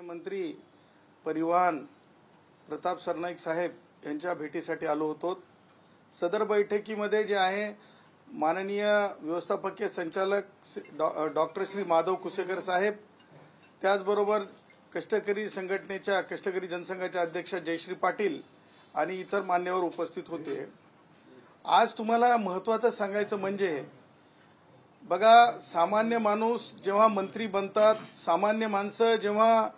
मंत्री परिवहन प्रताप सरनाईक साहेब यांच्या भेटीसाठी आलो होतो। सदर बैठकीमध्ये जे आहे माननीय व्यवस्थापकीय संचालक डॉक्टर श्री माधव कुसेकर साहेब, त्याचबरोबर कष्टकरी संघटनेच्या कष्टकरी जनसंघाचे अध्यक्ष जयश्री पाटील आणि इतर मान्यवर उपस्थित होते। आज तुम्हाला महत्त्वाचं सांगायचं म्हणजे बघा, सामान्य माणूस जेव्हा मंत्री बनतात, सामान्य माणसं जेव्हा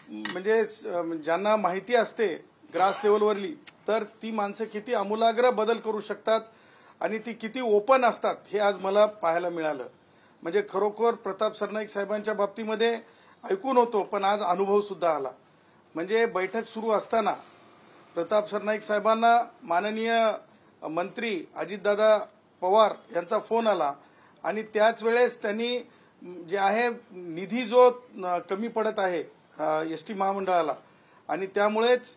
म्हणजे ज्यांना माहिती असते ग्रास लेवलवरली, तर ती माणसं किती आमूलाग्र बदल करू शकतात आणि ती किती ओपन असतात हे आज मला पाहायला मिळालं। म्हणजे खरोखर प्रताप सरनाईक साहेबांच्या बाबतीमध्ये ऐकून होतो, पण आज अनुभव सुद्धा आला। म्हणजे बैठक सुरू असताना प्रताप सरनाईक साहेबांना माननीय मंत्री अजितदादा पवार यांचा फोन आला आणि त्याच वेळेस त्यांनी जे आहे निधी जो कमी पडत आहे एसटी महामंडळाला आणि त्यामुळेच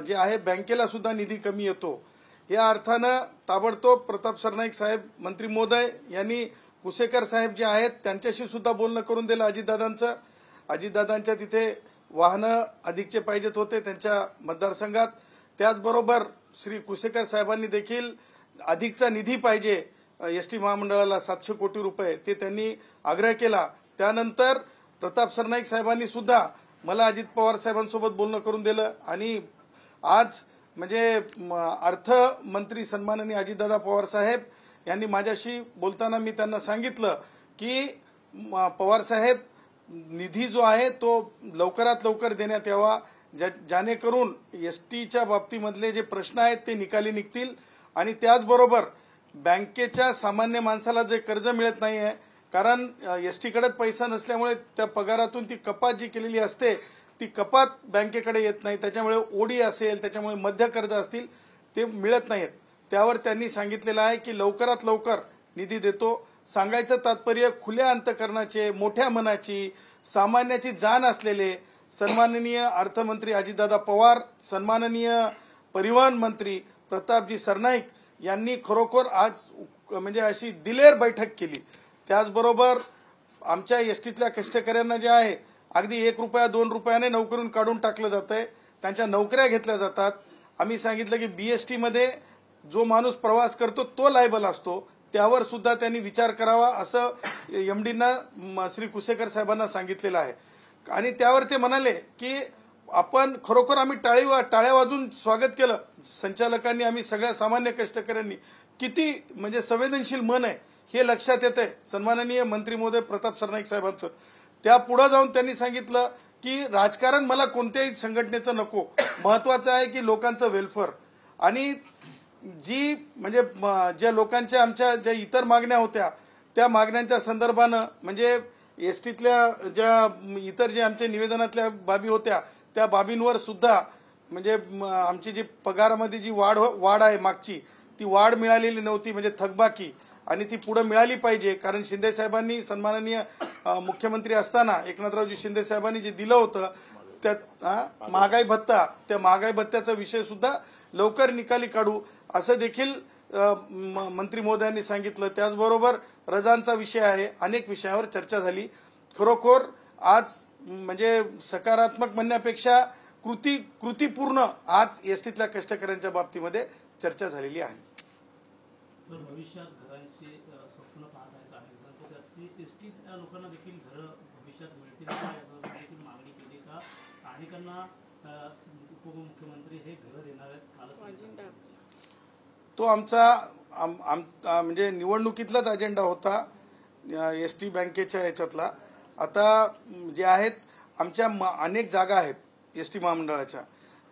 जे आहे बँकेला सुद्धा निधी कमी येतो, या अर्थानं ताबडतोब प्रताप सरनाईक साहेब मंत्री महोदय यांनी कुसेकर साहेब जे आहेत त्यांच्याशी सुद्धा बोलणं करून दिलं अजितदादांचं। अजितदादांच्या तिथे वाहनं अधिकचे पाहिजेत होते त्यांच्या मतदारसंघात, त्याचबरोबर श्री कुसेकर साहेबांनी देखील अधिकचा निधी पाहिजे एसटी महामंडळाला 700 कोटी रुपये, ते त्यांनी आग्रह केला। त्यानंतर प्रताप सरनाईक साहेबांनी सुद्धा मला अजित पवार साहेबांसोबत बोलणं करून दिलं आणि आज म्हणजे अर्थमंत्री सन्माननीय अजितदादा पवार साहेब यांनी माझ्याशी बोलताना मी त्यांना सांगितलं की पवार साहेब, निधी जो आहे तो लवकरात लवकर देण्यात यावा, जेणेकरून एसटीच्या बाबतीमधले जे प्रश्न आहेत ते निकाली निघतील आणि त्याचबरोबर बँकेच्या सामान्य माणसाला जे कर्ज मिळत नाही आहे, कारण एसटीकडे पैसा नसल्यामुळे त्या पगारातून ती कपात जी केलेली असते ती कपात बँकेकडे येत नाही, त्याच्यामुळे ओडी असेल, त्याच्यामुळे मध्य कर्ज असतील ते मिळत नाहीत। त्यावर त्यांनी सांगितलेलं आहे की लवकरात लवकर निधी देतो। सांगायचं तात्पर्य खुल्या अंतकरणाचे, मोठ्या मनाची, सामान्याची जाण असलेले सन्माननीय अर्थमंत्री अजितदादा पवार, सन्माननीय परिवहन मंत्री प्रतापजी सरनाईक यांनी खरोखर आज म्हणजे अशी दिलेर बैठक केली। त्याचबरोबर आमच्या एसटीतल्या कष्टकऱ्यांना जे आहे अगदी 1 रुपया 2 रुपयाने नोकरीतून काढून टाकलं जातंय, त्यांच्या नोकऱ्या घेतल्या जातात। आम्ही सांगितलं की बीएसटी मध्ये जो माणूस प्रवास करतो तो लायबल असतो, त्यावर सुद्धा त्यांनी विचार करावा असं एमडींना श्री कुसेकर साहेबांना सांगितलेलं आहे आणि त्यावर ते म्हणाले की आपण खरोखर आम्ही टाळ्या वाजून स्वागत केलं संचालकांनी, आम्ही सगळ्या सामान्य कष्टकऱ्यांनी किती म्हणजे संवेदनशील मन आहे हे लक्षात येतंय सन्माननीय मंत्री महोदय प्रताप सरनाईक साहेबांचं। त्या पुढे जाऊन त्यांनी सांगितलं की राजकारण मला कोणत्याही संघटनेचं नको, महत्त्वाचं आहे की लोकांचं वेलफेअर आणि जी म्हणजे ज्या लोकांच्या आमच्या ज्या इतर मागण्या होत्या त्या मागण्यांच्या संदर्भानं म्हणजे एसटीतल्या ज्या इतर जे आमच्या निवेदनातल्या बाबी होत्या त्या बाबींवर सुद्धा म्हणजे आमची जी पगारामध्ये जी वाढ आहे मागची ती वाढ मिळालेली नव्हती, म्हणजे थकबाकी, आणि ती पुढे मिळाली पाहिजे। कारण शिंदे साहेबांनी सन्माननीय मुख्यमंत्री असताना एकनाथरावजी शिंदे साहेबांनी जे दिलं होतं त्यात महागाई भत्ता, त्या महागाई भत्त्याचा विषय सुद्धा लवकर निकाली काढू असं देखील मंत्री महोदयांनी सांगितलं। त्याचबरोबर रजांचा विषय आहे, अनेक विषयावर चर्चा झाली। खरोखर आज म्हणजे सकारात्मक म्हणण्यापेक्षा कृतीपूर्ण आज एसटीतल्या कष्टकऱ्यांच्या बाबतीमध्ये चर्चा झालेली आहे। भविष्यात घरांचे स्वप्न पाहत आहेत अनेक जण, त्यात एसटी लोकांना देखील घर भविष्यात मिळतील देखील मागणी केली का? अनेकांना उपमुख्यमंत्री हे घर देणार आहेत, तो आमचा म्हणजे निवडणुकीतलाच अजेंडा होता एसटी बँकेच्या याच्यातला। आता जे आहेत आमच्या अनेक जागा आहेत एसटी महामंडळाच्या,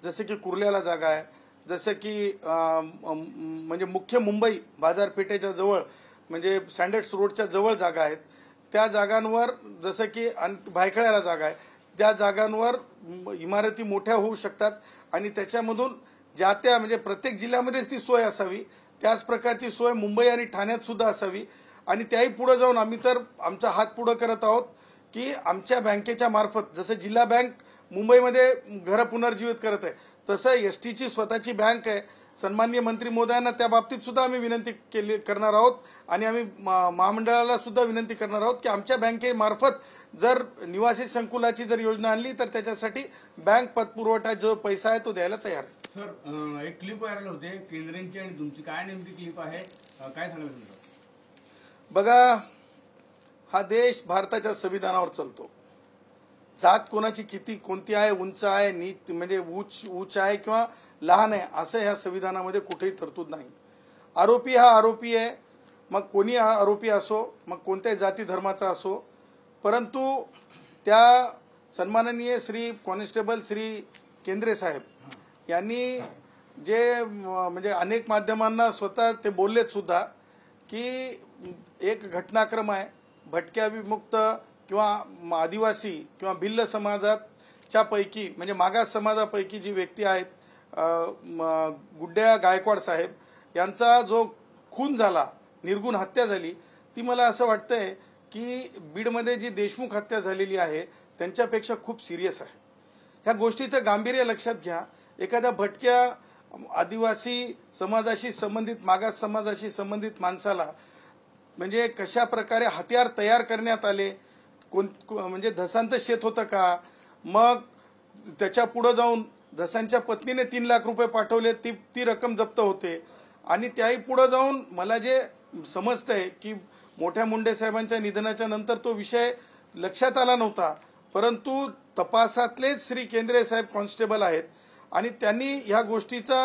जसे की कुर्ल्याला जागा आहे, जसं की म्हणजे मुख्य मुंबई बाजारपेठेच्या जवळ म्हणजे सँडर्स रोडच्या जवळ जागा आहेत, त्या जागांवर जसं की भायखळ्याला जागा आहे, त्या जागांवर इमारती मोठ्या होऊ शकतात आणि त्याच्यामधून ज्या त्या म्हणजे प्रत्येक जिल्ह्यामध्येच ती सोय असावी, त्याच प्रकारची सोय मुंबई आणि ठाण्यात सुद्धा असावी। आणि त्याही पुढे जाऊन आम्ही तर आमचा हात पुढे करत आहोत की आमच्या बँकेच्या मार्फत जसं जिल्हा बँक मुंबईमध्ये घरं पुनर्जीवित करत आहे तसं एसटीची स्वतःची बँक आहे. सन्माननीय मंत्री महोदयांना त्या बाबतीत सुद्धा आम्ही विनंती करणार आहोत आणि आम्ही महामंडळाला सुद्धा विनंती करणार आहोत की आमच्या बँकेमार्फत जर निवासी संकुलाची जर योजना आणली तर त्याच्यासाठी बँक पतपुरवठा जो पैसा आहे तो द्यायला तयार आहे. सर, एक क्लिप व्हायरल होते केंद्रांची आणि तुमची, काय नेमकी क्लिप आहे, काय सांगाल तुमचं? बघा, हा देश भारताच्या संविधानावर चालतो. जात कोणाची किती कोणती आहे, उंच आहे, नीच म्हणजे उच्च आहे किंवा लहान आहे असं ह्या संविधानामध्ये कुठेही तरतूद नाही. आरोपी हा आरोपी आहे, मग कोणी आरोपी असो, मग कोणत्याही जाती धर्माचा असो. परंतु त्या सन्माननीय श्री कॉन्स्टेबल श्री केंद्रे साहेब यांनी जे म्हणजे अनेक माध्यमांना स्वतः ते बोललेत सुद्धा की एक घटनाक्रम आहे, भटक्या विमुक्त किंवा आदिवासी किंवा भिल्ल समाजाच्या पैकी म्हणजे मागास समाजापैकी जी व्यक्ती आहेत गुड्ड्या गायकवाड साहेब यांचा जो खून झाला, निर्गुण हत्या झाली, ती मला असं वाटतंय की बीडमध्ये जी देशमुख हत्या झालेली आहे त्यांच्यापेक्षा खूप सिरियस आहे. ह्या गोष्टीचं गांभीर्य लक्षात घ्या. एखाद्या भटक्या आदिवासी समाजाशी संबंधित, मागास समाजाशी संबंधित माणसाला म्हणजे कशा प्रकारे हत्यार तयार करण्यात आले, म्हणजे धसांचं शेत होतं का, मग त्याच्या पुढे जाऊन धसांच्या पत्नीने 3 लाख रुपये पाठवले, ती रक्कम जप्त होते. आणि त्याही पुढे जाऊन मला जे समजतंय की मोठ्या मुंडे साहेबांच्या निधनाच्या नंतर तो विषय लक्षात आला नव्हता, परंतु तपासातलेच श्री केंद्रे साहेब कॉन्स्टेबल आहेत आणि त्यांनी ह्या गोष्टीचा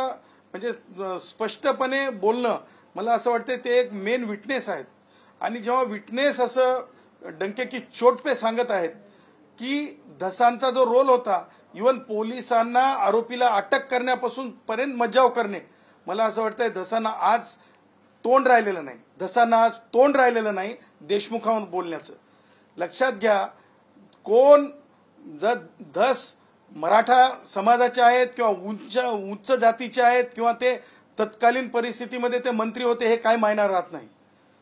म्हणजे स्पष्टपणे बोलणं, मला असं वाटतं ते एक मेन विटनेस आहेत. आणि जेव्हा विटनेस असं डंके की चोट पे सांगत आहेत की धसांचा जो रोल होता, इवन पोलिसांना आरोपीला अटक करण्यापासून पर्यंत मज्जाव करणे, मला असं वाटतंय धसांना आज तोंड राहिलेलं नाही. धसांना आज तोंड राहिलेलं नाही देशमुखांवर बोलण्याचं. लक्षात घ्या, कोण जर धस मराठा समाजाचे आहेत किंवा उच्च जातीचे आहेत किंवा ते तत्कालीन परिस्थितीमध्ये ते मंत्री होते, हे काय मायना राहत नाही.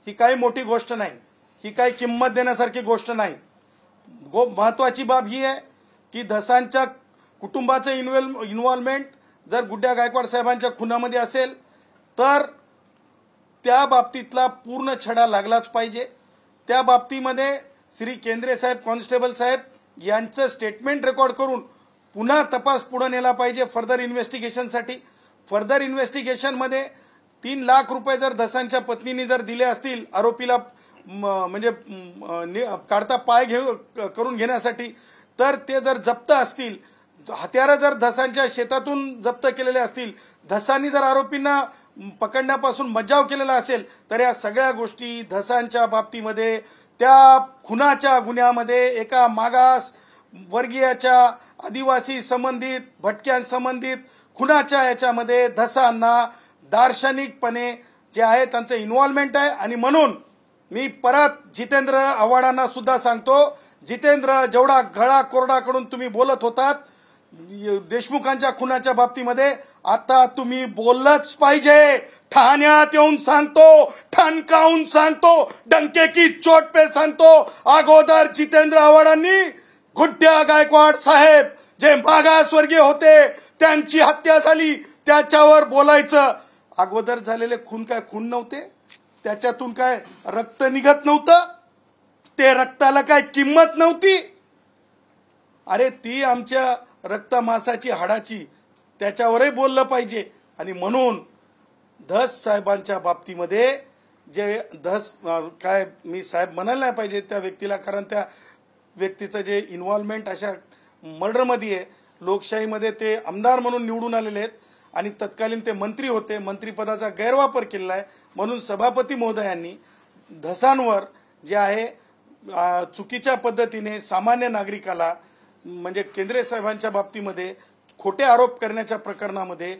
ही काही मोठी गोष्ट नाही, ही काही किंमत देण्यासारखी गोष्ट नाही. महत्वाची बाब ही आहे की धसांच्या कुटुंबाचं इन्व्हॉल्वमेंट जर गुड्ड्या गायकवाड साहेबांच्या खुनामध्ये असेल तर त्या बाबतीतला पूर्ण छडा लागलाच पाहिजे. त्या बाबतीमध्ये श्री केंद्रे साहेब कॉन्स्टेबल साहेब यांचं स्टेटमेंट रेकॉर्ड करून पुन्हा तपास पुढे नेला पाहिजे फर्दर इन्व्हेस्टिगेशनसाठी. फर्दर इन्व्हेस्टिगेशनमध्ये 3 लाख रुपये जर धसांच्या पत्नीने जर दिले असतील आरोपीला म्हणजे काढता पाय करून घेण्यासाठी, तर ते जर जप्त असतील, हत्यारं जर धसांच्या शेतातून जप्त केलेले असतील, धसांनी जर आरोपींना पकडण्यापासून मज्जाव केलेला असेल, तर या सगळ्या गोष्टी धसांच्या बाबतीमध्ये त्या खुनाच्या गुन्ह्यामध्ये एका मागास वर्गीयाच्या आदिवासी संबंधित भटक्यांसंबंधित खुनाच्या याच्यामध्ये धसांना दार्शनिकपणे जे आहे त्यांचं इन्व्हॉल्वमेंट आहे. आणि म्हणून मी परत जितेंद्र आव्हाडांना सुद्धा सांगतो, जितेंद्र, जेवढा गळा कोरडा करून तुम्ही बोलत होतात देशमुखांच्या खुनाच्या बाबतीमध्ये, आता तुम्ही बोललंच पाहिजे. ठाण्यात येऊन सांगतो, ठणकावून सांगतो, डंके की चोट पे सांगतो, अगोदर जितेंद्र आव्हाडांनी गुड्ड्या गायकवाड साहेब जे मागासवर्गीय होते त्यांची हत्या झाली त्याच्यावर बोलायचं. अगोदर झालेले खून काय खून नव्हते? त्याच्यातून काय रक्त निघत नव्हतं? ते रक्ताला काय किंमत नव्हती? अरे ती आमच्या रक्तमासाची हाडाची, त्याच्यावरही बोललं पाहिजे. आणि म्हणून धस साहेबांच्या बाबतीमध्ये जे धस काय मी साहेब म्हणायला नाही पाहिजे त्या व्यक्तीला, कारण त्या व्यक्तीचं जे इन्व्हॉल्वमेंट अशा मर्डरमध्ये आहे. लोकशाहीमध्ये ते आमदार म्हणून निवडून आलेले आहेत आणि तत्कालीन ते मंत्री होते, मंत्रिपदाचा गैरवापर केलेला आहे. म्हणून सभापती महोदयांनी धसांवर जे आहे चुकीच्या पद्धतीने सामान्य नागरिकाला म्हणजे केंद्रे साहेबांच्या बाबतीमध्ये खोटे आरोप करण्याच्या प्रकरणामध्ये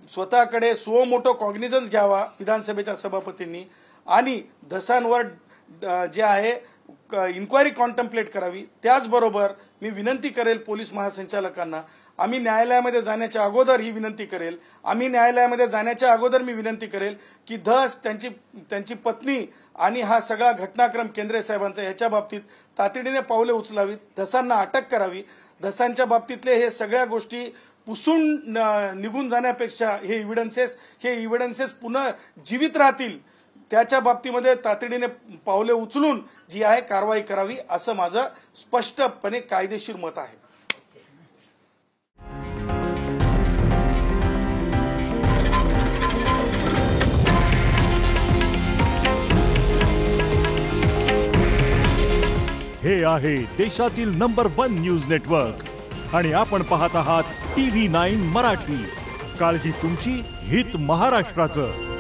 स्वतःकडे सुओ मोटो कॉग्निझन्स घ्यावा विधानसभेच्या सभापतींनी आणि धसांवर जे आहे इन्क्वायरी कॉन्टम्प्लेट करावी. त्याचबरोबर मी विनंती करेल पोलीस महासंचालकांना, आम्ही न्यायालयामध्ये जाण्याच्या अगोदर ही विनंती करेल, मी विनंती करेल की धस त्यांची पत्नी आणि हा सगळा घटनाक्रम केंद्रे साहेबांचा याच्या बाबतीत तातडीने पावले उचलावीत, धसांना अटक करावी. धसांच्या बाबतीतले हे सगळ्या गोष्टी पुसून निघून जाण्यापेक्षा हे इव्हिडन्सेस पुन्हा जीवित राहतील, त्याच्या बाबतीमध्ये तातडीने पावले उचलून जी आहे कारवाई करावी, असं माझं स्पष्टपणे कायदेशीर मत आहे. हे आहे देशातील नंबर 1 न्यूज नेटवर्क आणि आपण पाहत आहात TV9 मराठी. काळजी तुमची, हित महाराष्ट्राचं.